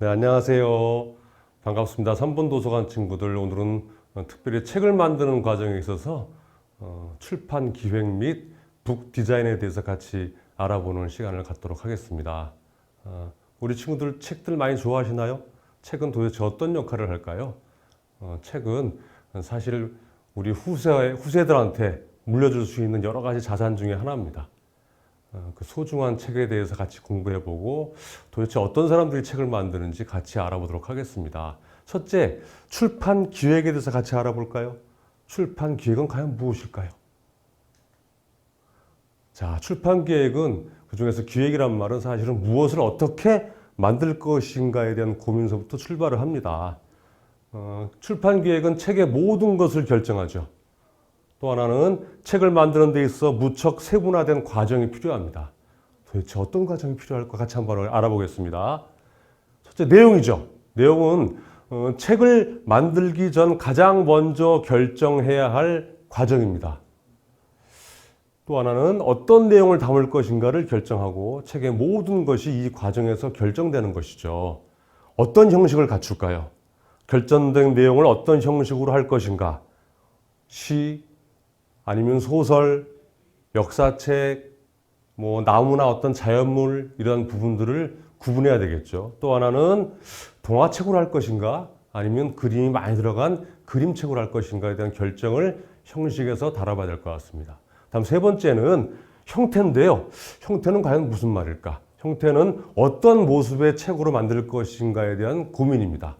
네, 안녕하세요. 반갑습니다. 3번 도서관 친구들. 오늘은 특별히 책을 만드는 과정에 있어서 출판 기획 및 북 디자인에 대해서 같이 알아보는 시간을 갖도록 하겠습니다. 우리 친구들 책들 많이 좋아하시나요? 책은 도대체 어떤 역할을 할까요? 책은 사실 우리 후세들한테 물려줄 수 있는 여러 가지 자산 중에 하나입니다. 그 소중한 책에 대해서 같이 공부해보고 도대체 어떤 사람들이 책을 만드는지 같이 알아보도록 하겠습니다. 첫째, 출판 기획에 대해서 같이 알아볼까요? 출판 기획은 과연 무엇일까요? 자, 출판 기획은 그중에서 기획이란 말은 사실은 무엇을 어떻게 만들 것인가에 대한 고민서부터 출발을 합니다. 출판 기획은 책의 모든 것을 결정하죠. 또 하나는 책을 만드는 데 있어 무척 세분화된 과정이 필요합니다. 도대체 어떤 과정이 필요할까 같이 한번 알아보겠습니다. 첫째, 내용이죠. 내용은 책을 만들기 전 가장 먼저 결정해야 할 과정입니다. 또 하나는 어떤 내용을 담을 것인가를 결정하고 책의 모든 것이 이 과정에서 결정되는 것이죠. 어떤 형식을 갖출까요? 결정된 내용을 어떤 형식으로 할 것인가? 시, 아니면 소설, 역사책, 나무나 어떤 자연물 이런 부분들을 구분해야 되겠죠. 또 하나는 동화책으로 할 것인가 아니면 그림이 많이 들어간 그림책으로 할 것인가에 대한 결정을 형식에서 다뤄봐야 될 것 같습니다. 다음 세 번째는 형태인데요. 형태는 과연 무슨 말일까? 형태는 어떤 모습의 책으로 만들 것인가에 대한 고민입니다.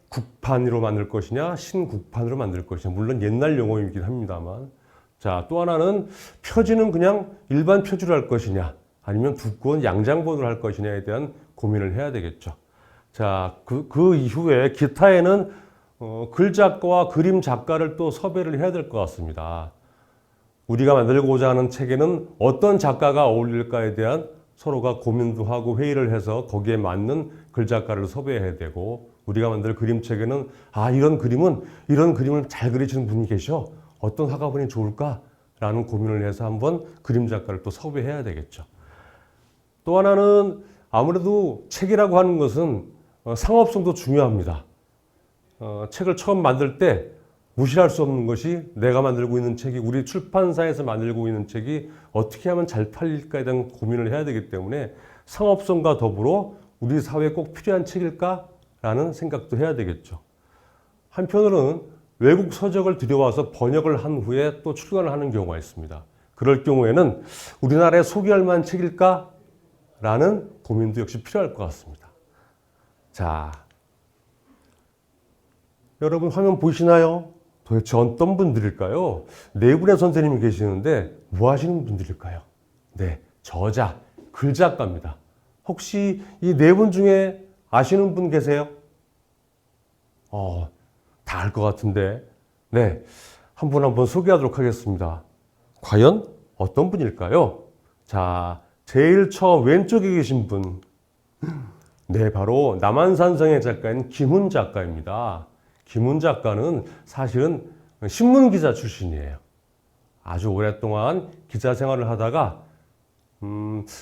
국판으로 만들 것이냐, 신국판으로 만들 것이냐. 물론 옛날 용어이긴 합니다만. 자, 또 하나는 표지는 그냥 일반 표지로 할 것이냐, 아니면 두꺼운 양장본으로 할 것이냐에 대한 고민을 해야 되겠죠. 자, 그 이후에 기타에는 글작가와 그림 작가를 또 섭외를 해야 될 것 같습니다. 우리가 만들고자 하는 책에는 어떤 작가가 어울릴까에 대한 서로가 고민도 하고 회의를 해서 거기에 맞는 글작가를 섭외해야 되고, 우리가 만들 그림책에는 이런 그림을 잘 그리시는 분이 계셔. 어떤 화가분이 좋을까라는 고민을 해서 한번 그림 작가를 또 섭외해야 되겠죠. 또 하나는 아무래도 책이라고 하는 것은 상업성도 중요합니다. 책을 처음 만들 때 무시할 수 없는 것이 내가 만들고 있는 책이, 우리 출판사에서 만들고 있는 책이 어떻게 하면 잘 팔릴까에 대한 고민을 해야 되기 때문에 상업성과 더불어 우리 사회에 꼭 필요한 책일까? 라는 생각도 해야 되겠죠. 한편으로는 외국 서적을 들여와서 번역을 한 후에 또 출간을 하는 경우가 있습니다. 그럴 경우에는 우리나라에 소개할 만한 책일까? 라는 고민도 역시 필요할 것 같습니다. 자, 여러분 화면 보시나요? 도대체 어떤 분들일까요? 네 분의 선생님이 계시는데 뭐 하시는 분들일까요? 네, 저자, 글작가입니다. 혹시 이 네 분 중에 아시는 분 계세요? 다 알 것 같은데. 네, 한 분 한 분 소개하도록 하겠습니다. 과연 어떤 분일까요? 자, 제일 처음 왼쪽에 계신 분. 네, 바로 남한산성의 작가인 김훈 작가입니다. 김훈 작가는 사실은 신문기자 출신이에요. 아주 오랫동안 기자 생활을 하다가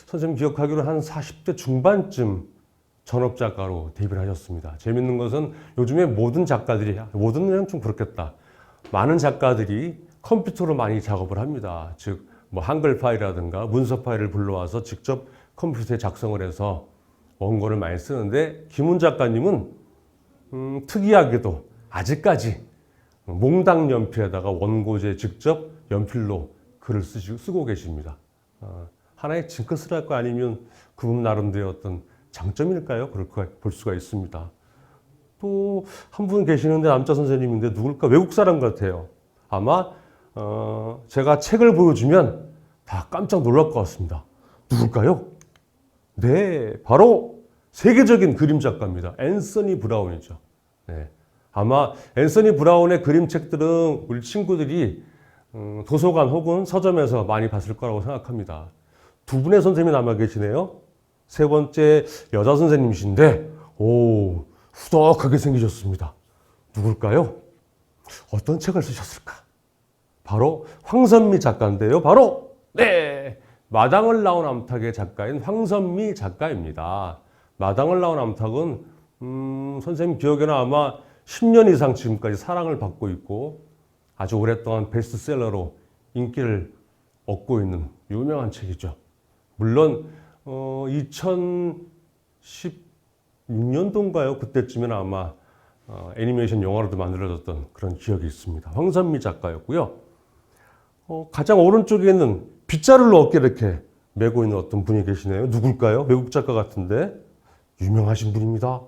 선생님 기억하기로 한 40대 중반쯤 전업작가로 데뷔를 하셨습니다. 재밌는 것은 요즘에 모든 작가들이, 모든은 좀 그렇겠다, 많은 작가들이 컴퓨터로 많이 작업을 합니다. 즉 한글 파일이라든가 문서 파일을 불러와서 직접 컴퓨터에 작성을 해서 원고를 많이 쓰는데, 김훈 작가님은 특이하게도 아직까지 몽당 연필에다가 원고지에 직접 연필로 글을 쓰고 계십니다. 하나의 징크스랄까 아니면 그분 나름대로의 어떤 장점일까요? 그렇게 볼 수가 있습니다. 또 한 분 계시는데 남자 선생님인데 누굴까? 외국 사람 같아요. 아마 제가 책을 보여주면 다 깜짝 놀랄 것 같습니다. 누굴까요? 네, 바로 세계적인 그림 작가입니다. 앤서니 브라운이죠. 네, 아마 앤서니 브라운의 그림책들은 우리 친구들이 도서관 혹은 서점에서 많이 봤을 거라고 생각합니다. 두 분의 선생님이 남아 계시네요. 세 번째 여자 선생님이신데, 후덕하게 생기셨습니다. 누굴까요? 어떤 책을 쓰셨을까? 바로 황선미 작가인데요. 바로 마당을 나온 암탉의 작가인 황선미 작가입니다. 마당을 나온 암탉은 선생님 기억에는 아마 10년 이상 지금까지 사랑을 받고 있고 아주 오랫동안 베스트셀러로 인기를 얻고 있는 유명한 책이죠. 물론 2016년도인가요? 그때쯤에는 아마 애니메이션 영화로도 만들어졌던 그런 기억이 있습니다. 황선미 작가였고요. 가장 오른쪽에 있는 빗자루를 어깨에 이렇게 메고 있는 어떤 분이 계시네요. 누굴까요? 외국 작가 같은데 유명하신 분입니다.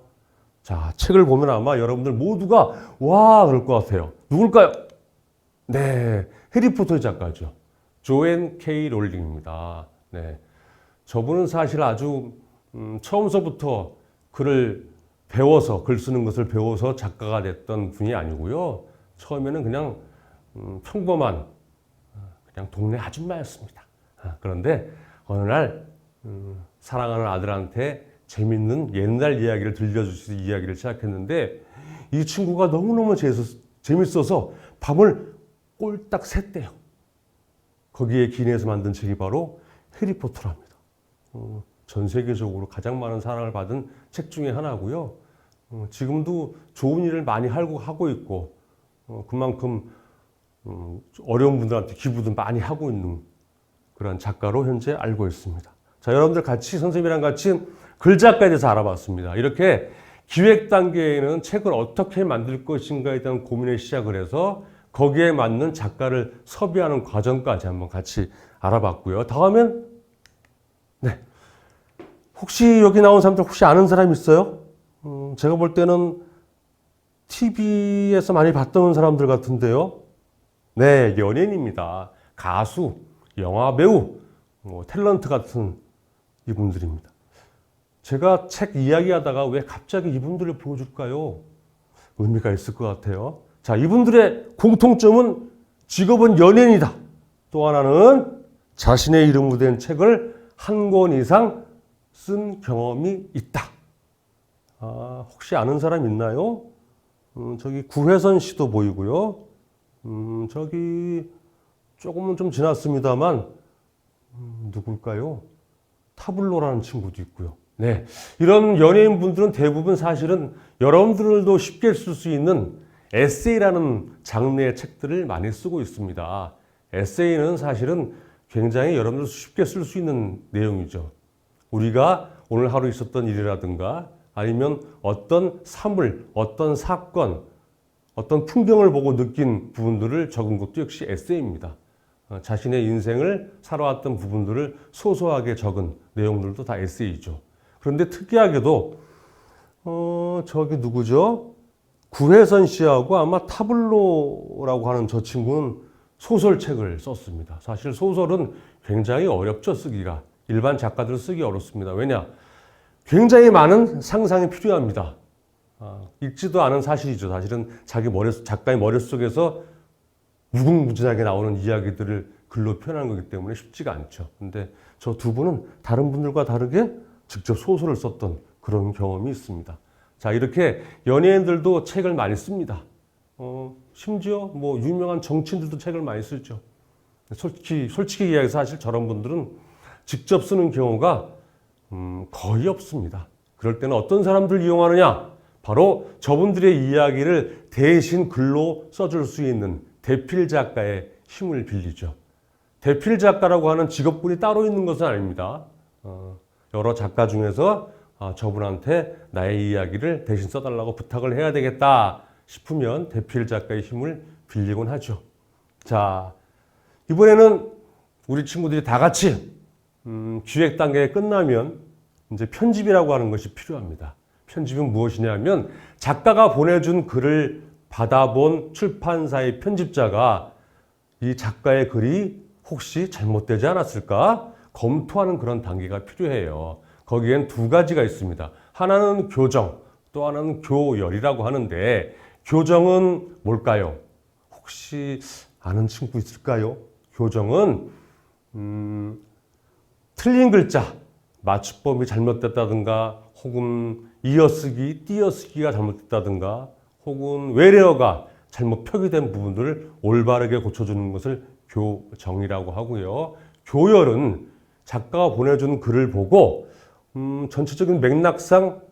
자, 책을 보면 아마 여러분들 모두가 와 그럴 것 같아요. 누굴까요? 네, 해리포터의 작가죠. 조앤 K. 롤링입니다. 네, 저분은 사실 아주 처음서부터 글을 배워서 글 쓰는 것을 배워서 작가가 됐던 분이 아니고요. 처음에는 그냥 평범한 그냥 동네 아줌마였습니다. 그런데 어느 날 사랑하는 아들한테 재밌는 옛날 이야기를 들려주셔서 이야기를 시작했는데 이 친구가 너무너무 재밌어서 밤을 꼴딱 샜대요. 거기에 기인해서 만든 책이 바로 해리포터랍니다. 전 세계적으로 가장 많은 사랑을 받은 책 중에 하나고요. 지금도 좋은 일을 많이 하고 있고 그만큼 어려운 분들한테 기부도 많이 하고 있는 그런 작가로 현재 알고 있습니다. 자, 여러분들 같이 선생님이랑 같이 글 작가에 대해서 알아봤습니다. 이렇게 기획 단계에는 책을 어떻게 만들 것인가에 대한 고민을 시작을 해서 거기에 맞는 작가를 섭외하는 과정까지 한번 같이 알아봤고요. 다음엔 네, 혹시 여기 나온 사람들 혹시 아는 사람 있어요? 제가 볼 때는 TV에서 많이 봤던 사람들 같은데요. 네, 연예인입니다. 가수, 영화배우, 탤런트 같은 이분들입니다. 제가 책 이야기하다가 왜 갑자기 이분들을 보여줄까요? 의미가 있을 것 같아요. 자, 이분들의 공통점은 직업은 연예인이다. 또 하나는 자신의 이름으로 된 책을 한 권 이상 쓴 경험이 있다. 혹시 아는 사람 있나요? 저기 구혜선 씨도 보이고요. 저기 조금은 좀 지났습니다만 누굴까요? 타블로라는 친구도 있고요. 네, 이런 연예인 분들은 대부분 사실은 여러분들도 쉽게 쓸 수 있는 에세이라는 장르의 책들을 많이 쓰고 있습니다. 에세이는 사실은 굉장히 여러분들 쉽게 쓸 수 있는 내용이죠. 우리가 오늘 하루 있었던 일이라든가 아니면 어떤 사물, 어떤 사건, 어떤 풍경을 보고 느낀 부분들을 적은 것도 역시 에세이입니다. 자신의 인생을 살아왔던 부분들을 소소하게 적은 내용들도 다 에세이죠. 그런데 특이하게도 저기 누구죠? 구혜선 씨하고 아마 타블로라고 하는 저 친구는 소설책을 썼습니다. 사실 소설은 굉장히 어렵죠, 쓰기가. 일반 작가들 쓰기 어렵습니다. 왜냐? 굉장히 많은 상상이 필요합니다. 읽지도 않은 사실이죠. 사실은 작가의 머릿속에서 무궁무진하게 나오는 이야기들을 글로 표현하는 거기 때문에 쉽지가 않죠. 근데 저 두 분은 다른 분들과 다르게 직접 소설을 썼던 그런 경험이 있습니다. 자, 이렇게 연예인들도 책을 많이 씁니다. 심지어 뭐 유명한 정치인들도 책을 많이 쓰죠. 솔직히 이야기해서 사실 저런 분들은 직접 쓰는 경우가 거의 없습니다. 그럴 때는 어떤 사람들 이용하느냐? 바로 저분들의 이야기를 대신 글로 써줄 수 있는 대필 작가의 힘을 빌리죠. 대필 작가라고 하는 직업군이 따로 있는 것은 아닙니다. 여러 작가 중에서 저분한테 나의 이야기를 대신 써달라고 부탁을 해야 되겠다 싶으면 대필 작가의 힘을 빌리곤 하죠. 자, 이번에는 우리 친구들이 다 같이 기획 단계가 끝나면 이제 편집이라고 하는 것이 필요합니다. 편집은 무엇이냐면 작가가 보내준 글을 받아본 출판사의 편집자가 이 작가의 글이 혹시 잘못되지 않았을까 검토하는 그런 단계가 필요해요. 거기엔 두 가지가 있습니다. 하나는 교정, 또 하나는 교열이라고 하는데 교정은 뭘까요? 혹시 아는 친구 있을까요? 교정은 틀린 글자, 맞춤법이 잘못됐다든가 혹은 이어쓰기, 띄어쓰기가 잘못됐다든가 혹은 외래어가 잘못 표기된 부분들을 올바르게 고쳐주는 것을 교정이라고 하고요. 교열은 작가가 보내준 글을 보고 전체적인 맥락상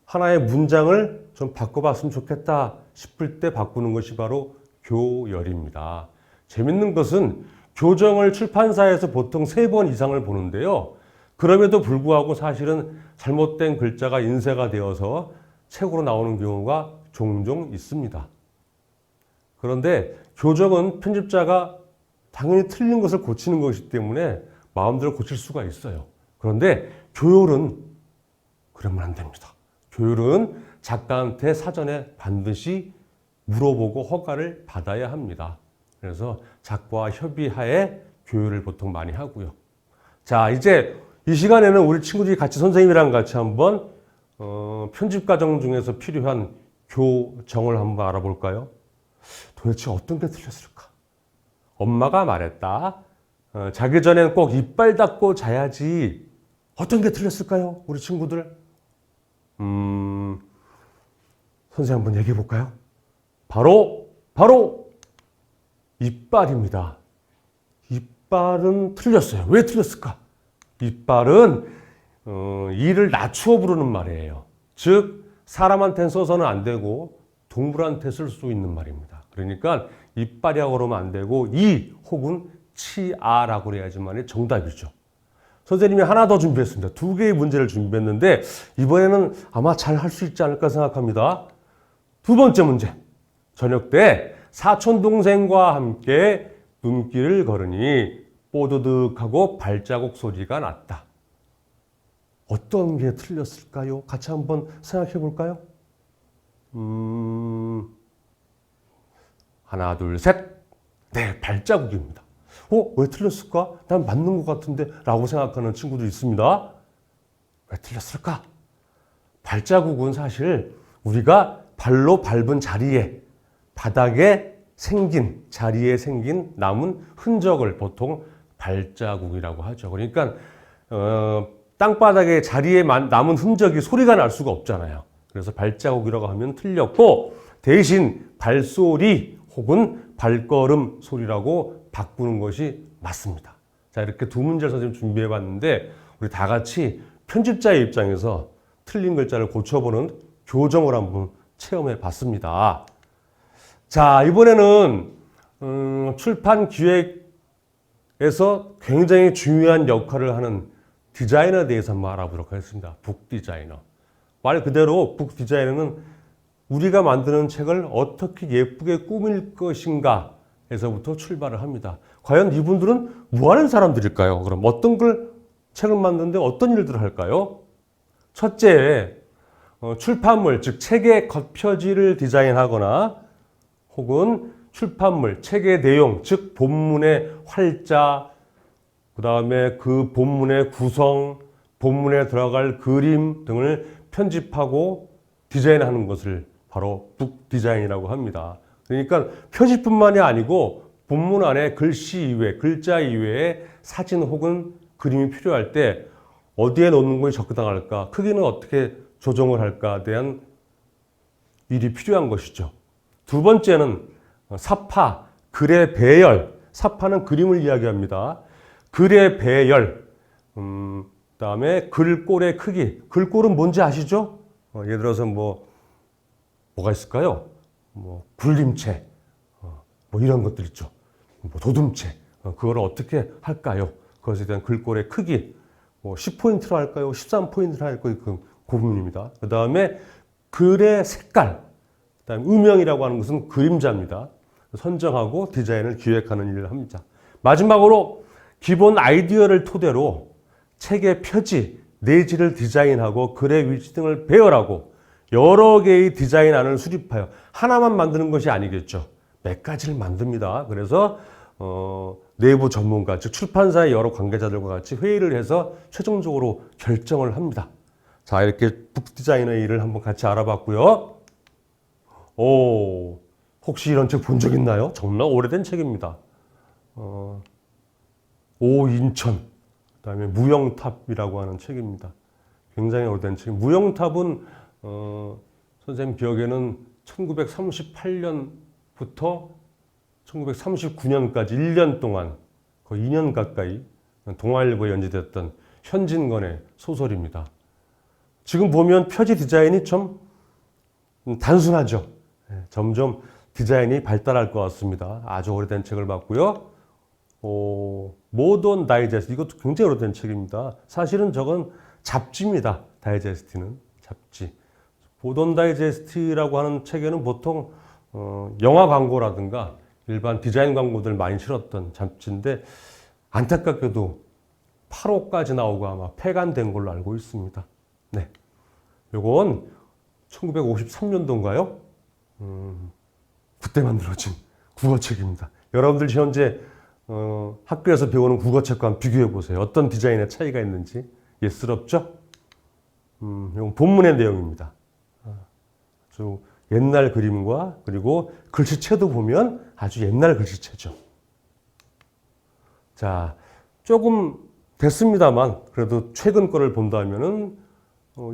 하나의 문장을 좀 바꿔봤으면 좋겠다 싶을 때 바꾸는 것이 바로 교열입니다. 재밌는 것은 교정을 출판사에서 보통 3번 이상을 보는데요. 그럼에도 불구하고 사실은 잘못된 글자가 인쇄가 되어서 책으로 나오는 경우가 종종 있습니다. 그런데 교정은 편집자가 당연히 틀린 것을 고치는 것이기 때문에 마음대로 고칠 수가 있어요. 그런데 교열은 그러면 안 됩니다. 교열은 작가한테 사전에 반드시 물어보고 허가를 받아야 합니다. 그래서 작가와 협의하에 교열을 보통 많이 하고요. 자, 이제 이 시간에는 우리 친구들이 같이 선생님이랑 같이 한번 편집 과정 중에서 필요한 교정을 한번 알아볼까요? 도대체 어떤 게 틀렸을까? 엄마가 말했다. 자기 전엔 꼭 이빨 닦고 자야지. 어떤 게 틀렸을까요? 우리 친구들? 선생님 한번 얘기해 볼까요? 바로 이빨입니다. 이빨은 틀렸어요. 왜 틀렸을까? 이빨은 이를 낮추어 부르는 말이에요. 즉 사람한테는 써서는 안 되고 동물한테 쓸 수 있는 말입니다. 그러니까 이빨이라고 그러면 안 되고 이 혹은 치아라고 그래야지만 정답이죠. 선생님이 하나 더 준비했습니다. 2개의 문제를 준비했는데 이번에는 아마 잘 할 수 있지 않을까 생각합니다. 2번째 문제. 저녁 때 사촌 동생과 함께 눈길을 걸으니 뽀드득하고 발자국 소리가 났다. 어떤 게 틀렸을까요? 같이 한번 생각해 볼까요? 하나, 둘, 셋. 네, 발자국입니다. 왜 틀렸을까? 난 맞는 것 같은데 라고 생각하는 친구도 있습니다. 왜 틀렸을까? 발자국은 사실 우리가 발로 밟은 자리에 바닥에 생긴 자리에 생긴 남은 흔적을 보통 발자국이라고 하죠. 그러니까 땅바닥에 자리에 남은 흔적이 소리가 날 수가 없잖아요. 그래서 발자국이라고 하면 틀렸고 대신 발소리 혹은 발걸음 소리라고 바꾸는 것이 맞습니다. 자, 이렇게 2문제를 선생님 준비해 봤는데 우리 다 같이 편집자의 입장에서 틀린 글자를 고쳐보는 교정을 한번 체험해 봤습니다. 자, 이번에는 출판 기획에서 굉장히 중요한 역할을 하는 디자이너에 대해서 한번 알아보도록 하겠습니다. 북 디자이너. 말 그대로 북 디자이너는 우리가 만드는 책을 어떻게 예쁘게 꾸밀 것인가 에서부터 출발을 합니다. 과연 이분들은 뭐 하는 사람들일까요? 그럼 어떤 책을 만드는데 어떤 일들을 할까요? 첫째, 출판물, 즉 책의 겉표지를 디자인하거나 혹은 출판물, 책의 내용, 즉 본문의 활자, 그 다음에 그 본문의 구성, 본문에 들어갈 그림 등을 편집하고 디자인하는 것을 바로 북 디자인이라고 합니다. 그러니까 표지뿐만이 아니고 본문 안에 글씨 이외, 글자 이외에 사진 혹은 그림이 필요할 때 어디에 놓는 것이 적당할까, 크기는 어떻게 조정을 할까에 대한 일이 필요한 것이죠. 2번째는 사파, 글의 배열. 사파는 그림을 이야기합니다. 글의 배열, 그다음에 글꼴의 크기. 글꼴은 뭔지 아시죠? 예를 들어서 뭐가 있을까요? 굴림체, 이런 것들 있죠. 도둠체, 그걸 어떻게 할까요? 그것에 대한 글꼴의 크기, 10포인트로 할까요? 13포인트로 할까요? 그 부분입니다. 그 다음에 글의 색깔, 그 다음에 음영이라고 하는 것은 그림자입니다. 선정하고 디자인을 기획하는 일을 합니다. 마지막으로 기본 아이디어를 토대로 책의 표지, 내지를 디자인하고 글의 위치 등을 배열하고 여러 개의 디자인안을 수립하여 하나만 만드는 것이 아니겠죠. 몇 가지를 만듭니다. 그래서 내부 전문가, 즉 출판사의 여러 관계자들과 같이 회의를 해서 최종적으로 결정을 합니다. 자, 이렇게 북 디자이너의 일을 한번 같이 알아봤고요. 혹시 이런 책 본 적 있나요? 정말 오래된 책입니다. 오인천, 그다음에 무영탑이라고 하는 책입니다. 굉장히 오래된 책. 무영탑은 선생님 기억에는 1938년부터 1939년까지 1년 동안 거의 2년 가까이 동아일보에 연재됐던 현진건의 소설입니다. 지금 보면 표지 디자인이 좀 단순하죠. 점점 디자인이 발달할 것 같습니다. 아주 오래된 책을 봤고요. 모던 다이제스트, 이것도 굉장히 오래된 책입니다. 사실은 저건 잡지입니다. 다이제스트는 잡지. 모던 다이제스트라고 하는 책에는 보통 영화 광고라든가 일반 디자인 광고들 많이 실었던 잡지인데 안타깝게도 8호까지 나오고 아마 폐간된 걸로 알고 있습니다. 네, 요건 1953년도인가요? 그때 만들어진 국어책입니다. 여러분들 현재 학교에서 배우는 국어책과 한번 비교해 보세요. 어떤 디자인의 차이가 있는지. 예스럽죠? 이건 본문의 내용입니다. 아주 옛날 그림과 그리고 글씨체도 보면 아주 옛날 글씨체죠. 자, 조금 됐습니다만 그래도 최근 거를 본다면은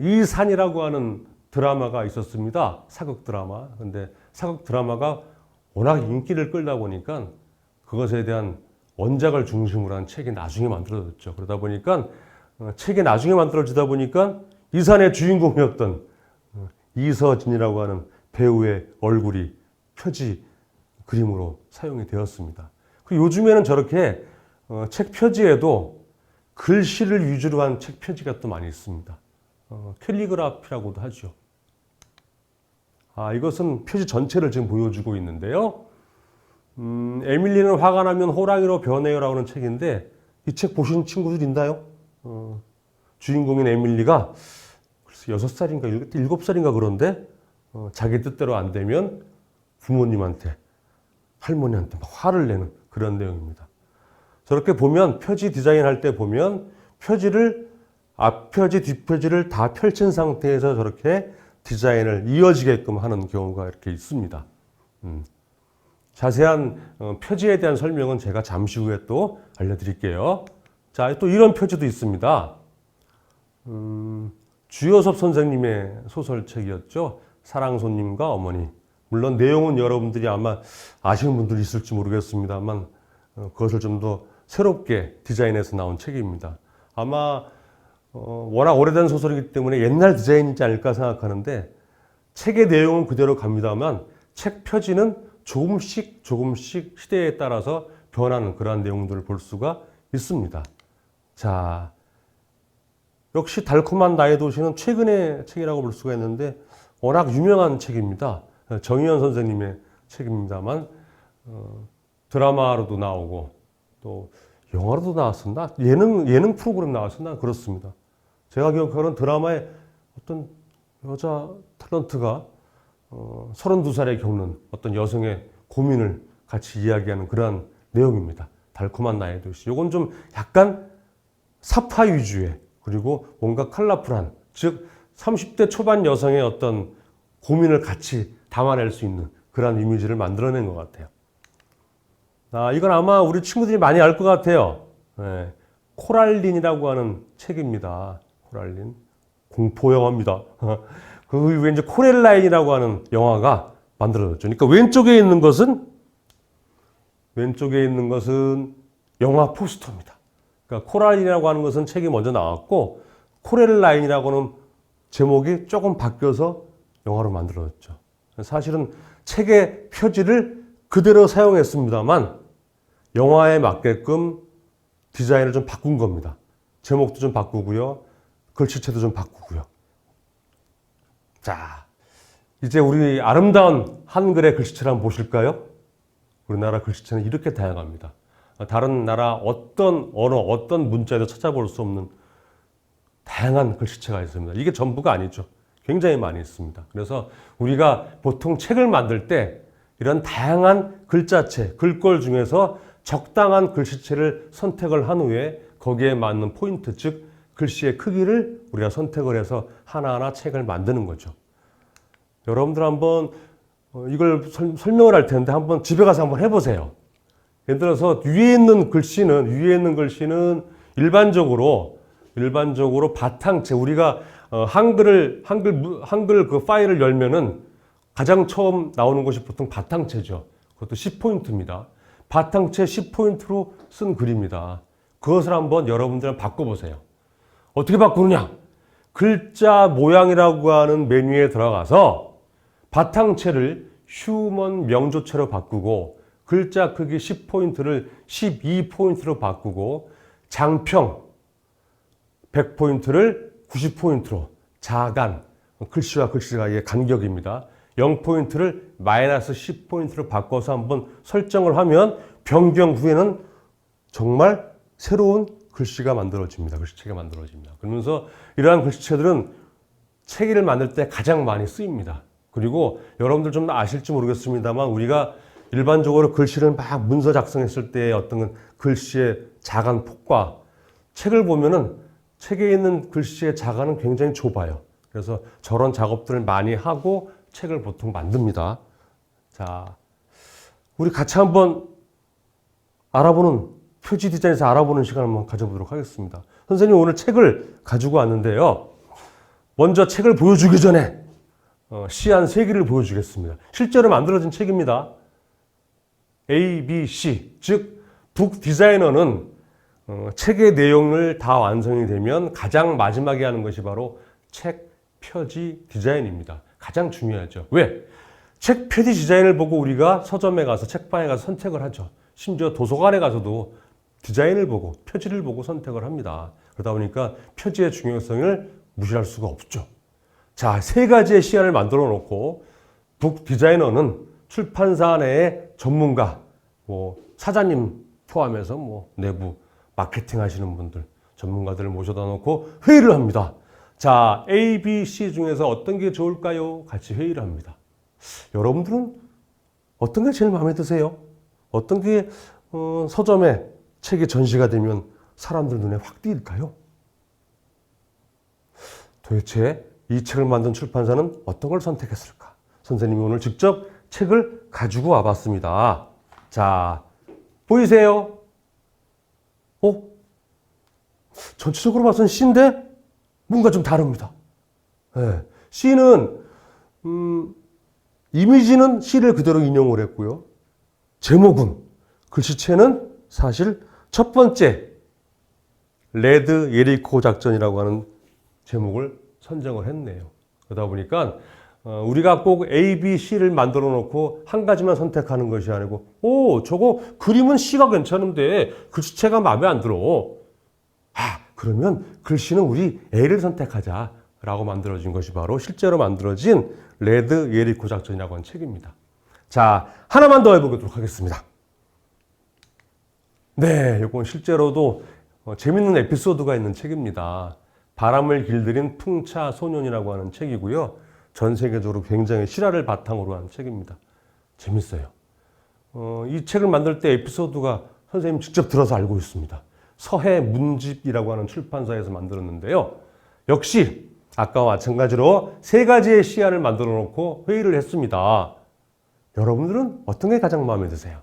이산이라고 하는 드라마가 있었습니다. 사극 드라마. 근데 사극 드라마가 워낙 인기를 끌다 보니까 그것에 대한 원작을 중심으로 한 책이 나중에 만들어졌죠. 그러다 보니까 책이 나중에 만들어지다 보니까 이산의 주인공이었던 이서진이라고 하는 배우의 얼굴이 표지 그림으로 사용이 되었습니다. 요즘에는 저렇게 책 표지에도 글씨를 위주로 한 책 표지가 또 많이 있습니다. 캘리그라피라고도 하죠. 이것은 표지 전체를 지금 보여주고 있는데요. 에밀리는 화가 나면 호랑이로 변해요라고 하는 책인데 이 책 보신 친구들 있나요? 주인공인 에밀리가 글쎄 6살인가 7살인가 그런데 자기 뜻대로 안 되면 부모님한테 할머니한테 막 화를 내는 그런 내용입니다. 저렇게 보면 표지 디자인 할 때 보면 표지를 앞표지 뒷표지를 다 펼친 상태에서 저렇게 디자인을 이어지게끔 하는 경우가 이렇게 있습니다. 자세한 표지에 대한 설명은 제가 잠시 후에 또 알려드릴게요. 자, 또 이런 표지도 있습니다. 주요섭 선생님의 소설책이었죠. 사랑손님과 어머니. 물론 내용은 여러분들이 아마 아시는 분들이 있을지 모르겠습니다만 그것을 좀 더 새롭게 디자인해서 나온 책입니다. 아마 워낙 오래된 소설이기 때문에 옛날 디자인이지 않을까 생각하는데 책의 내용은 그대로 갑니다만 책 표지는 조금씩 시대에 따라서 변하는 그러한 내용들을 볼 수가 있습니다. 자, 역시 달콤한 나의 도시는 최근의 책이라고 볼 수가 있는데 워낙 유명한 책입니다. 정의연 선생님의 책입니다만 드라마로도 나오고 또 영화로도 나왔었나? 예능 프로그램 나왔었나? 그렇습니다. 제가 기억하는 드라마에 어떤 여자 탤런트가 32살에 겪는 어떤 여성의 고민을 같이 이야기하는 그러한 내용입니다. 달콤한 나의 도시. 이건 좀 약간 사파 위주의 그리고 뭔가 컬러풀한, 즉 30대 초반 여성의 어떤 고민을 같이 담아낼 수 있는 그러한 이미지를 만들어낸 것 같아요. 이건 아마 우리 친구들이 많이 알 것 같아요. 네. 코랄린이라고 하는 책입니다. 코랄린. 공포 영화입니다. 그 이후에 이제 코렐라인이라고 하는 영화가 만들어졌죠. 그러니까 왼쪽에 있는 것은 영화 포스터입니다. 그러니까 코랄린이라고 하는 것은 책이 먼저 나왔고 코렐라인이라고는 제목이 조금 바뀌어서 영화로 만들어졌죠. 사실은 책의 표지를 그대로 사용했습니다만 영화에 맞게끔 디자인을 좀 바꾼 겁니다. 제목도 좀 바꾸고요. 글씨체도 좀 바꾸고요. 자, 이제 우리 아름다운 한글의 글씨체를 한번 보실까요? 우리나라 글씨체는 이렇게 다양합니다. 다른 나라 어떤 언어, 어떤 문자에도 찾아볼 수 없는 다양한 글씨체가 있습니다. 이게 전부가 아니죠. 굉장히 많이 있습니다. 그래서 우리가 보통 책을 만들 때 이런 다양한 글자체, 글꼴 중에서 적당한 글씨체를 선택을 한 후에 거기에 맞는 포인트, 즉 글씨의 크기를 우리가 선택을 해서 하나하나 책을 만드는 거죠. 여러분들 한번 이걸 설명을 할 텐데 한번 집에 가서 한번 해보세요. 예를 들어서 위에 있는 글씨는 일반적으로 바탕체, 우리가 한글 그 파일을 열면은 가장 처음 나오는 것이 보통 바탕체죠. 그것도 10포인트입니다. 바탕체 10포인트로 쓴 글입니다. 그것을 한번 여러분들 바꿔보세요. 어떻게 바꾸느냐? 글자 모양이라고 하는 메뉴에 들어가서 바탕체를 휴먼 명조체로 바꾸고 글자 크기 10포인트를 12포인트로 바꾸고 장평 100포인트를 90포인트로 자간, 글씨와 글씨가의 간격입니다. 0포인트를 마이너스 10포인트로 바꿔서 한번 설정을 하면 변경 후에는 정말 새로운 글씨가 만들어집니다. 글씨체가 만들어집니다. 그러면서 이러한 글씨체들은 체기를 만들 때 가장 많이 쓰입니다. 그리고 여러분들 좀 아실지 모르겠습니다만 우리가 일반적으로 글씨를 막 문서 작성했을 때 어떤 글씨의 자간 폭과 책을 보면은 책에 있는 글씨의 자간은 굉장히 좁아요. 그래서 저런 작업들을 많이 하고 책을 보통 만듭니다. 자, 우리 같이 한번 알아보는 표지 디자인에서 알아보는 시간을 한번 가져보도록 하겠습니다. 선생님 오늘 책을 가지고 왔는데요. 먼저 책을 보여주기 전에 시안 3개를 보여주겠습니다. 실제로 만들어진 책입니다. A, B, C, 즉 북 디자이너는 책의 내용을 다 완성이 되면 가장 마지막에 하는 것이 바로 책 표지 디자인입니다. 가장 중요하죠. 왜? 책 표지 디자인을 보고 우리가 서점에 가서 책방에 가서 선택을 하죠. 심지어 도서관에 가서도 디자인을 보고 표지를 보고 선택을 합니다. 그러다 보니까 표지의 중요성을 무시할 수가 없죠. 자, 3가지의 시안을 만들어 놓고 북 디자이너는 출판사 내의 전문가, 사장님 포함해서 내부 마케팅 하시는 분들, 전문가들을 모셔다 놓고 회의를 합니다. 자, A, B, C 중에서 어떤 게 좋을까요? 같이 회의를 합니다. 여러분들은 어떤 게 제일 마음에 드세요? 어떤 게 서점에 책이 전시가 되면 사람들 눈에 확 띄일까요? 도대체 이 책을 만든 출판사는 어떤 걸 선택했을까? 선생님이 오늘 직접 책을 가지고 와봤습니다. 자, 보이세요? 전체적으로 봐서는 C인데 뭔가 좀 다릅니다. 네. C는 이미지는 C를 그대로 인용을 했고요. 제목은 글씨체는 사실 첫 번째 레드 예리코 작전이라고 하는 제목을 선정을 했네요. 그러다 보니까 우리가 꼭 A, B, C를 만들어 놓고 한 가지만 선택하는 것이 아니고 저거 그림은 C가 괜찮은데 글씨체가 마음에 안 들어. 그러면 글씨는 우리 A를 선택하자라고 만들어진 것이 바로 실제로 만들어진 레드 예리코 작전이라고 하는 책입니다. 자, 하나만 더 해보도록 하겠습니다. 네, 이건 실제로도 재밌는 에피소드가 있는 책입니다. 바람을 길들인 풍차소년이라고 하는 책이고요. 전 세계적으로 굉장히 실화를 바탕으로 한 책입니다. 재밌어요. 이 책을 만들 때 에피소드가 선생님 직접 들어서 알고 있습니다. 서해 문집이라고 하는 출판사에서 만들었는데요. 역시 아까와 마찬가지로 3가지의 시안을 만들어 놓고 회의를 했습니다. 여러분들은 어떤 게 가장 마음에 드세요?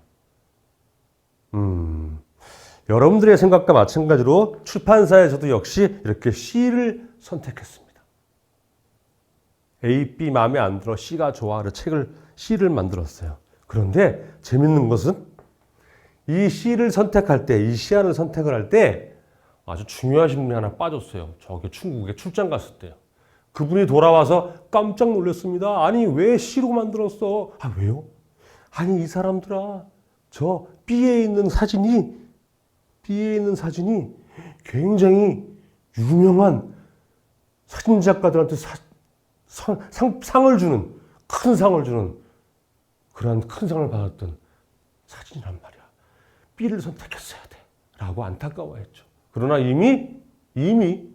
여러분들의 생각과 마찬가지로 출판사에서도 역시 이렇게 C를 선택했습니다. A, B 마음에 안 들어 C가 좋아. 그래서 C를 만들었어요. 그런데 재밌는 것은 이 C를 선택할 때, 이 시안을 선택을 할 때 아주 중요하신 분이 하나 빠졌어요. 저기 중국에 출장 갔을 때요. 그분이 돌아와서 깜짝 놀랐습니다. 아니, 왜 C로 만들었어? 왜요? 아니, 이 사람들아, 저 B에 있는 사진이 굉장히 유명한 사진작가들한테 상을 주는, 큰 상을 주는 그러한 큰 상을 받았던 사진이란 말이야. B를 선택했어야 돼. 라고 안타까워했죠. 그러나 이미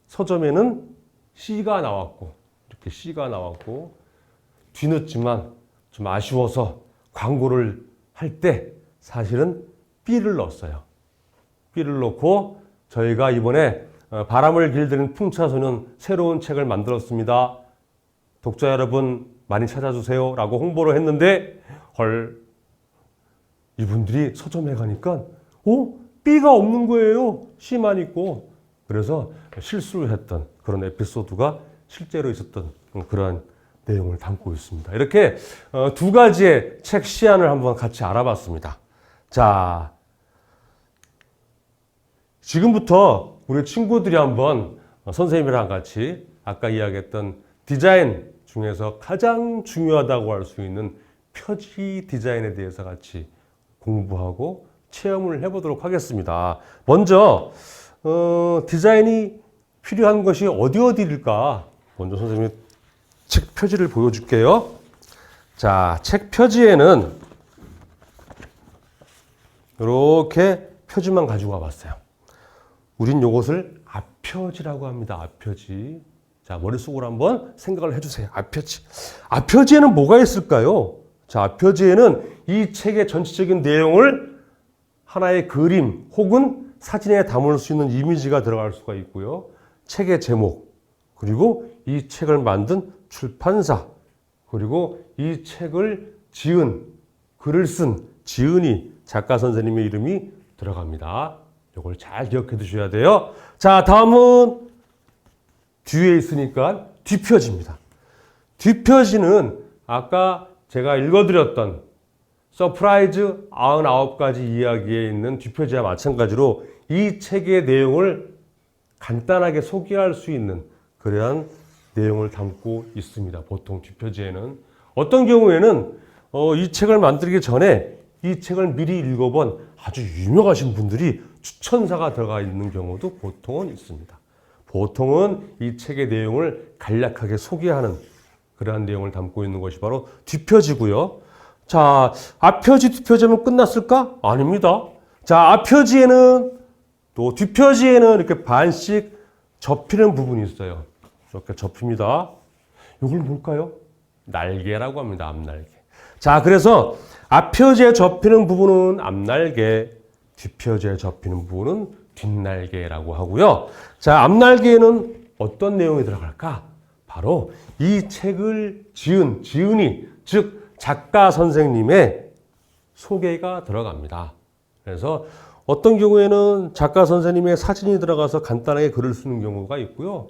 서점에는 C가 나왔고, 이렇게 C가 나왔고, 뒤늦지만 좀 아쉬워서 광고를 할 때 사실은 B를 넣었어요. B를 넣고 저희가 이번에 바람을 길들인 풍차소년 새로운 책을 만들었습니다. 독자 여러분 많이 찾아주세요. 라고 홍보를 했는데 이분들이 서점에 가니까 B가 없는 거예요. C만 있고. 그래서 실수를 했던 그런 에피소드가 실제로 있었던 그러한 내용을 담고 있습니다. 이렇게 2가지의 책 시안을 한번 같이 알아봤습니다. 자, 지금부터 우리 친구들이 한번 선생님이랑 같이 아까 이야기했던 디자인 중에서 가장 중요하다고 할 수 있는 표지 디자인에 대해서 같이 공부하고 체험을 해보도록 하겠습니다. 먼저 디자인이 필요한 것이 어디일까? 먼저 선생님이 책 표지를 보여줄게요. 자, 책 표지에는 이렇게 표지만 가지고 와봤어요. 우린 이것을 앞표지라고 합니다. 앞표지. 자, 머릿속으로 한번 생각을 해주세요. 앞표지. 앞표지에는 뭐가 있을까요? 자, 앞표지에는 이 책의 전체적인 내용을 하나의 그림 혹은 사진에 담을 수 있는 이미지가 들어갈 수가 있고요. 책의 제목, 그리고 이 책을 만든 출판사, 그리고 이 책을 지은, 글을 쓴 지은이 작가 선생님의 이름이 들어갑니다. 이걸 잘 기억해 두셔야 돼요. 자, 다음은 뒤에 있으니까 뒷표지입니다. 뒷표지는 아까 제가 읽어드렸던 서프라이즈 99가지 이야기에 있는 뒷표지와 마찬가지로 이 책의 내용을 간단하게 소개할 수 있는 그러한 내용을 담고 있습니다. 보통 뒷표지에는. 어떤 경우에는 이 책을 만들기 전에 이 책을 미리 읽어본 아주 유명하신 분들이 추천사가 들어가 있는 경우도 보통은 있습니다. 보통은 이 책의 내용을 간략하게 소개하는 그러한 내용을 담고 있는 것이 바로 뒷표지고요. 자, 앞표지, 뒷표지면 끝났을까? 아닙니다. 자, 앞표지에는 또 뒷표지에는 이렇게 반씩 접히는 부분이 있어요. 이렇게 접힙니다. 이걸 뭘까요? 날개라고 합니다. 앞날개. 자, 그래서 앞표지에 접히는 부분은 앞날개, 뒷표지에 접히는 부분은 뒷날개라고 하고요. 자, 앞날개에는 어떤 내용이 들어갈까? 바로 이 책을 지은 지은이, 즉 작가 선생님의 소개가 들어갑니다. 그래서 어떤 경우에는 작가 선생님의 사진이 들어가서 간단하게 글을 쓰는 경우가 있고요.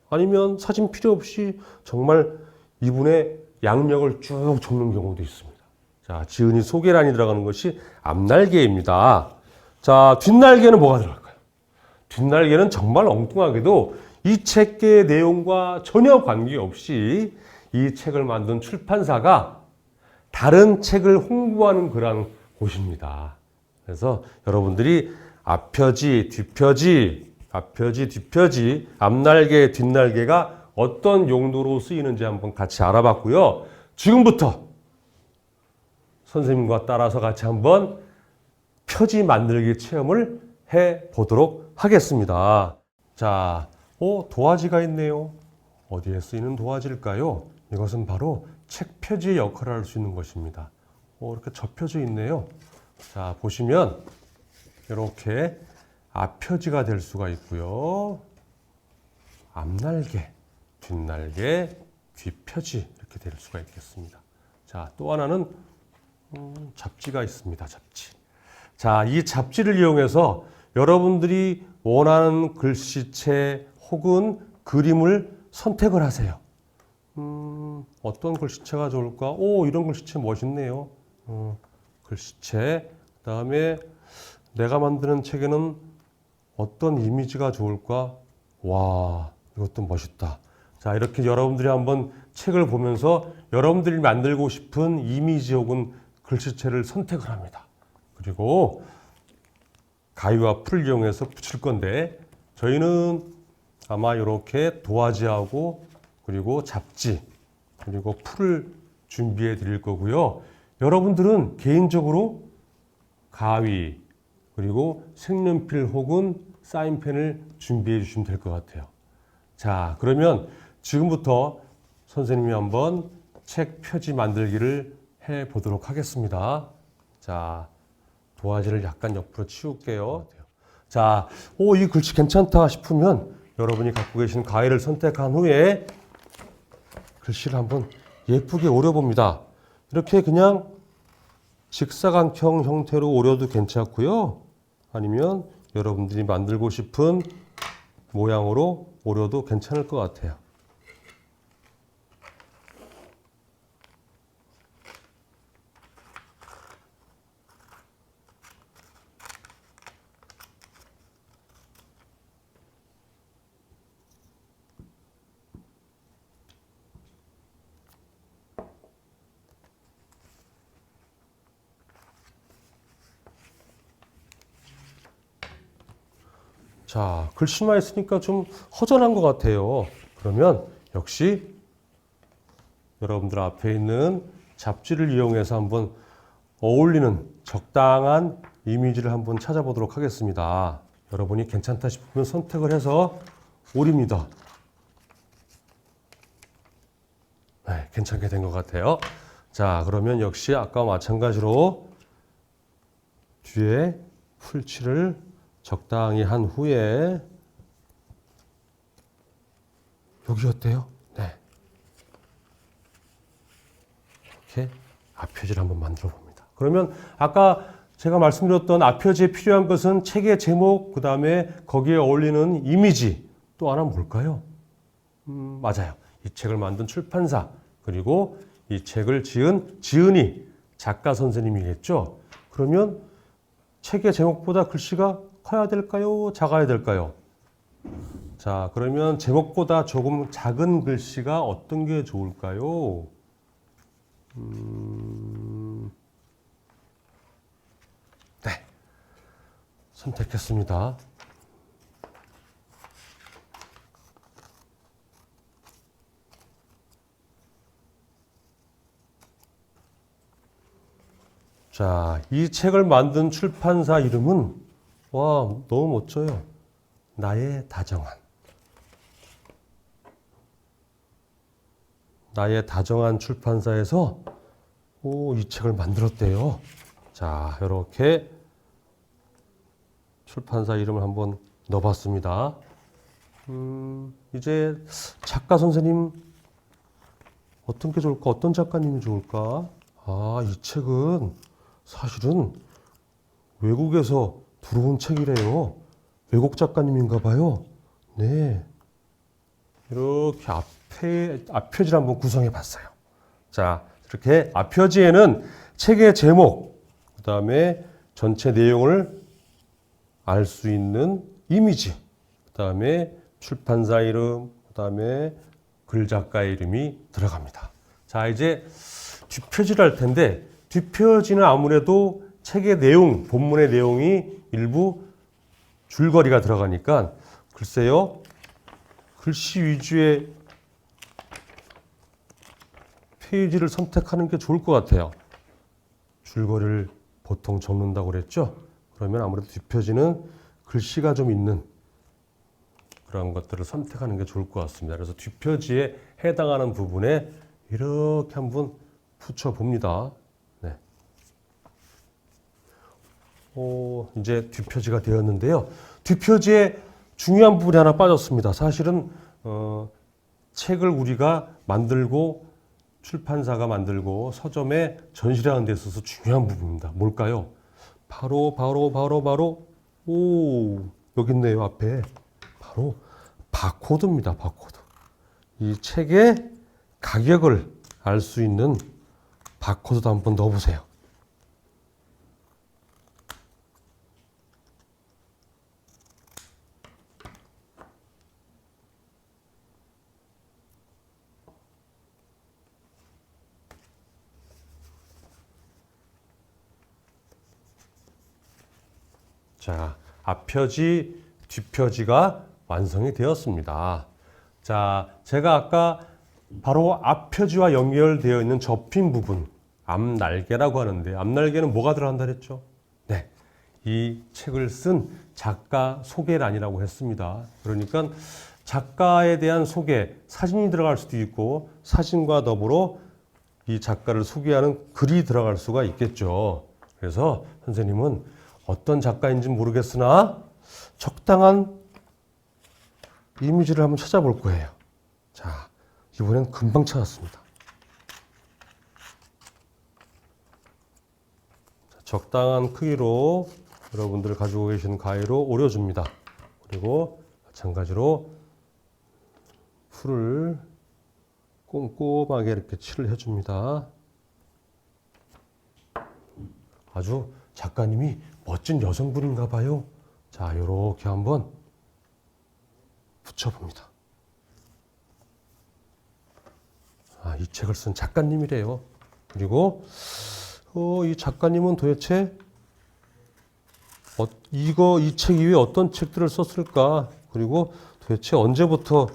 아니면 사진 필요 없이 정말 이분의 양력을 쭉 적는 경우도 있습니다. 자, 지은이 소개란이 들어가는 것이 앞날개입니다. 자, 뒷날개는 뭐가 들어갈까요? 뒷날개는 정말 엉뚱하게도 이 책의 내용과 전혀 관계없이 이 책을 만든 출판사가 다른 책을 홍보하는 그런 곳입니다. 그래서 여러분들이 앞표지, 뒷표지, 앞표지, 뒷표지, 앞날개, 뒷날개가 어떤 용도로 쓰이는지 한번 같이 알아봤고요. 지금부터 선생님과 따라서 같이 한번 표지 만들기 체험을 해 보도록 하겠습니다. 자, 도화지가 있네요. 어디에 쓰이는 도화지일까요? 이것은 바로 책 표지의 역할을 할 수 있는 것입니다. 이렇게 접혀져 있네요. 자, 보시면 이렇게 앞표지가 될 수가 있고요. 앞날개, 뒷날개, 뒷표지 이렇게 될 수가 있겠습니다. 자, 또 하나는 잡지가 있습니다. 잡지. 자, 이 잡지를 이용해서 여러분들이 원하는 글씨체 혹은 그림을 선택을 하세요. 어떤 글씨체가 좋을까? 이런 글씨체 멋있네요. 글씨체. 그 다음에 내가 만드는 책에는 어떤 이미지가 좋을까? 와, 이것도 멋있다. 자, 이렇게 여러분들이 한번 책을 보면서 여러분들이 만들고 싶은 이미지 혹은 글씨체를 선택을 합니다. 그리고 가위와 풀을 이용해서 붙일 건데 저희는 아마 이렇게 도화지하고 그리고 잡지 그리고 풀을 준비해 드릴 거고요. 여러분들은 개인적으로 가위 그리고 색연필 혹은 사인펜을 준비해 주시면 될 것 같아요. 자, 그러면 지금부터 선생님이 한번 책 표지 만들기를 해 보도록 하겠습니다. 자, 도화지를 약간 옆으로 치울게요. 자, 이 글씨 괜찮다 싶으면 여러분이 갖고 계신 가위를 선택한 후에 글씨를 한번 예쁘게 오려봅니다. 이렇게 그냥 직사각형 형태로 오려도 괜찮고요. 아니면 여러분들이 만들고 싶은 모양으로 오려도 괜찮을 것 같아요. 자, 글씨만 있으니까 좀 허전한 것 같아요. 그러면 역시 여러분들 앞에 있는 잡지를 이용해서 한번 어울리는 적당한 이미지를 한번 찾아보도록 하겠습니다. 여러분이 괜찮다 싶으면 선택을 해서 올립니다. 네, 괜찮게 된 것 같아요. 자, 그러면 역시 아까와 마찬가지로 뒤에 풀칠을 적당히 한 후에 여기 어때요? 네. 이렇게 앞표지를 한번 만들어 봅니다. 그러면 아까 제가 말씀드렸던 앞표지에 필요한 것은 책의 제목, 그 다음에 거기에 어울리는 이미지, 또 하나 뭘까요? 맞아요. 이 책을 만든 출판사, 그리고 이 책을 지은 지은이 작가 선생님이겠죠? 그러면 책의 제목보다 글씨가 커야 될까요? 작아야 될까요? 자, 그러면 제목보다 조금 작은 글씨가 어떤 게 좋을까요? 네. 선택했습니다. 자, 이 책을 만든 출판사 이름은 와, 너무 멋져요. 나의 다정한. 나의 다정한 출판사에서 이 책을 만들었대요. 자, 이렇게 출판사 이름을 한번 넣어봤습니다. 이제 작가 선생님 어떤 게 좋을까? 어떤 작가님이 좋을까? 아, 이 책은 사실은 외국에서 들어온 책이래요. 외국 작가님인가 봐요. 네. 이렇게 앞표지를 한번 구성해 봤어요. 자, 이렇게 앞표지에는 책의 제목, 그 다음에 전체 내용을 알 수 있는 이미지, 그 다음에 출판사 이름, 그 다음에 글 작가 이름이 들어갑니다. 자, 이제 뒷표지를 할 텐데, 뒷표지는 아무래도 책의 내용, 본문의 내용이 일부 줄거리가 들어가니까, 글쎄요, 글씨 위주의 페이지를 선택하는 게 좋을 것 같아요. 줄거리를 보통 적는다고 그랬죠? 그러면 아무래도 뒷표지는 글씨가 좀 있는 그런 것들을 선택하는 게 좋을 것 같습니다. 그래서 뒷표지에 해당하는 부분에 이렇게 한번 붙여봅니다. 네. 이제 뒷표지가 되었는데요. 뒷표지에 중요한 부분이 하나 빠졌습니다. 사실은 책을 우리가 만들고 출판사가 만들고 서점에 전시를 하는 데 있어서 중요한 부분입니다. 뭘까요? 바로 여기 있네요. 앞에 바로 바코드입니다. 바코드. 이 책의 가격을 알 수 있는 바코드도 한번 넣어보세요. 자, 앞표지, 뒷표지가 완성이 되었습니다. 자, 제가 아까 바로 앞표지와 연결되어 있는 접힌 부분, 앞날개라고 하는데, 앞날개는 뭐가 들어간다 그랬죠? 네, 이 책을 쓴 작가 소개란이라고 했습니다. 그러니까 작가에 대한 소개, 사진이 들어갈 수도 있고, 사진과 더불어 이 작가를 소개하는 글이 들어갈 수가 있겠죠. 그래서 선생님은 어떤 작가인지는 모르겠으나 적당한 이미지를 한번 찾아볼 거예요. 자, 이번엔 금방 찾았습니다. 자, 적당한 크기로 여러분들 가지고 계신 가위로 오려줍니다. 그리고 마찬가지로 풀을 꼼꼼하게 이렇게 칠을 해줍니다. 아주 작가님이 멋진 여성분인가 봐요. 자, 이렇게 한번 붙여봅니다. 아, 이 책을 쓴 작가님이래요. 그리고 이 작가님은 도대체 이 책 이외에 어떤 책들을 썼을까? 그리고 도대체 언제부터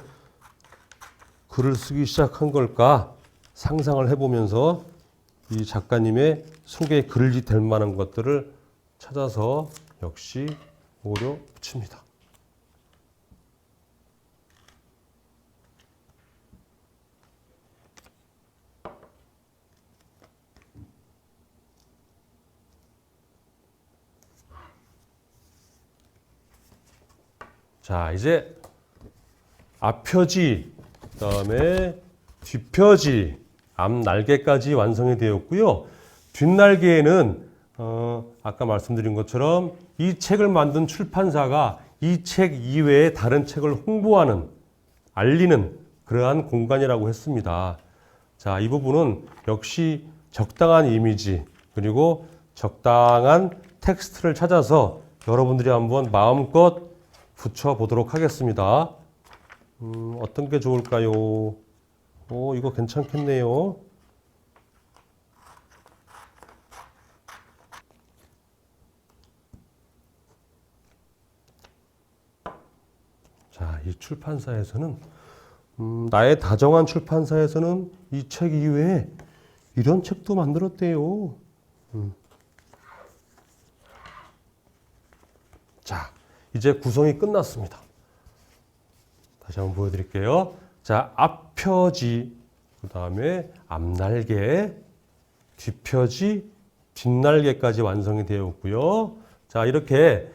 글을 쓰기 시작한 걸까? 상상을 해보면서 이 작가님의 속에 글이 될 만한 것들을 찾아서 역시 오려 붙입니다. 자, 이제 앞표지, 그다음에 뒷표지, 앞 날개까지 완성이 되었고요. 뒷날개에는 아까 말씀드린 것처럼 이 책을 만든 출판사가 이 책 이외에 다른 책을 홍보하는, 알리는 그러한 공간이라고 했습니다. 자, 이 부분은 역시 적당한 이미지 그리고 적당한 텍스트를 찾아서 여러분들이 한번 마음껏 붙여보도록 하겠습니다. 어떤 게 좋을까요? 이거 괜찮겠네요. 자, 이 출판사에서는 나의 다정한 출판사에서는 이 책 이외에 이런 책도 만들었대요. 자, 이제 구성이 끝났습니다. 다시 한번 보여드릴게요. 자, 앞표지, 그 다음에 앞날개, 뒷표지, 뒷날개까지 완성이 되었고요. 자, 이렇게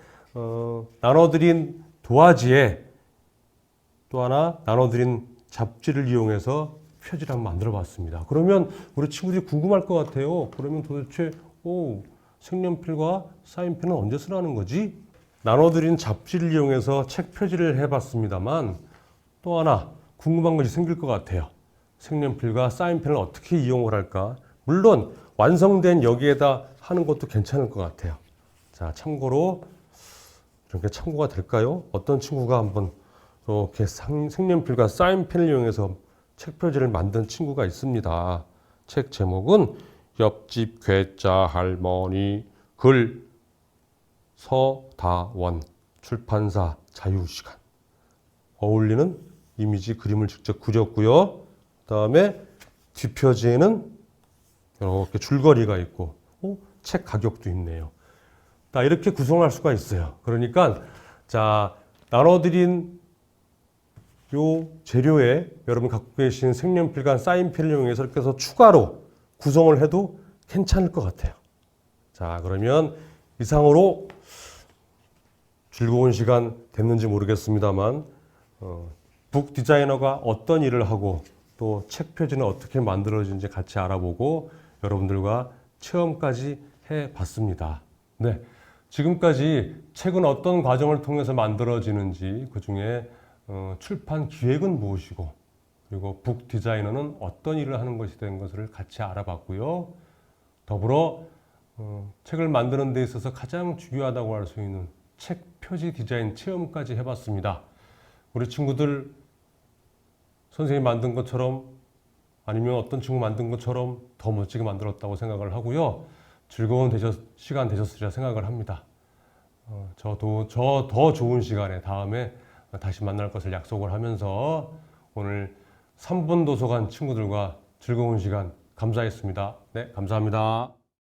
나눠드린 도화지에 또 하나 나눠드린 잡지를 이용해서 표지를 한번 만들어 봤습니다. 그러면 우리 친구들이 궁금할 것 같아요. 그러면 도대체 색연필과 사인펜은 언제 쓰라는 거지? 나눠드린 잡지를 이용해서 책 표지를 해봤습니다만 또 하나 궁금한 것이 생길 것 같아요. 색연필과 사인펜을 어떻게 이용을 할까? 물론 완성된 여기에다 하는 것도 괜찮을 것 같아요. 자, 참고로 이렇게 참고가 될까요? 어떤 친구가 한번 이렇게 색연필과 사인펜을 이용해서 책 표지를 만든 친구가 있습니다. 책 제목은 옆집 괴짜 할머니, 글 서다원, 출판사 자유시간. 어울리는 이미지 그림을 직접 그렸고요. 그 다음에 뒷표지에는 이렇게 줄거리가 있고 책 가격도 있네요. 자, 이렇게 구성할 수가 있어요. 그러니까 자, 나눠드린 요 재료에 여러분 갖고 계신 색연필과 사인펜을 이용해서 이렇게 해서 추가로 구성을 해도 괜찮을 것 같아요. 자, 그러면 이상으로 즐거운 시간 됐는지 모르겠습니다만 북 디자이너가 어떤 일을 하고 또 책 표지는 어떻게 만들어지는지 같이 알아보고 여러분들과 체험까지 해봤습니다. 네, 지금까지 책은 어떤 과정을 통해서 만들어지는지, 그 중에 출판 기획은 무엇이고 그리고 북 디자이너는 어떤 일을 하는 것이 된 것을 같이 알아봤고요. 더불어 책을 만드는 데 있어서 가장 중요하다고 할 수 있는 책 표지 디자인 체험까지 해봤습니다. 우리 친구들 선생님이 만든 것처럼 아니면 어떤 친구 만든 것처럼 더 멋지게 만들었다고 생각을 하고요. 즐거운 시간 되셨으리라 생각을 합니다. 저도 더 좋은 시간에 다음에 다시 만날 것을 약속을 하면서 오늘 3분 도서관 친구들과 즐거운 시간 감사했습니다. 네, 감사합니다.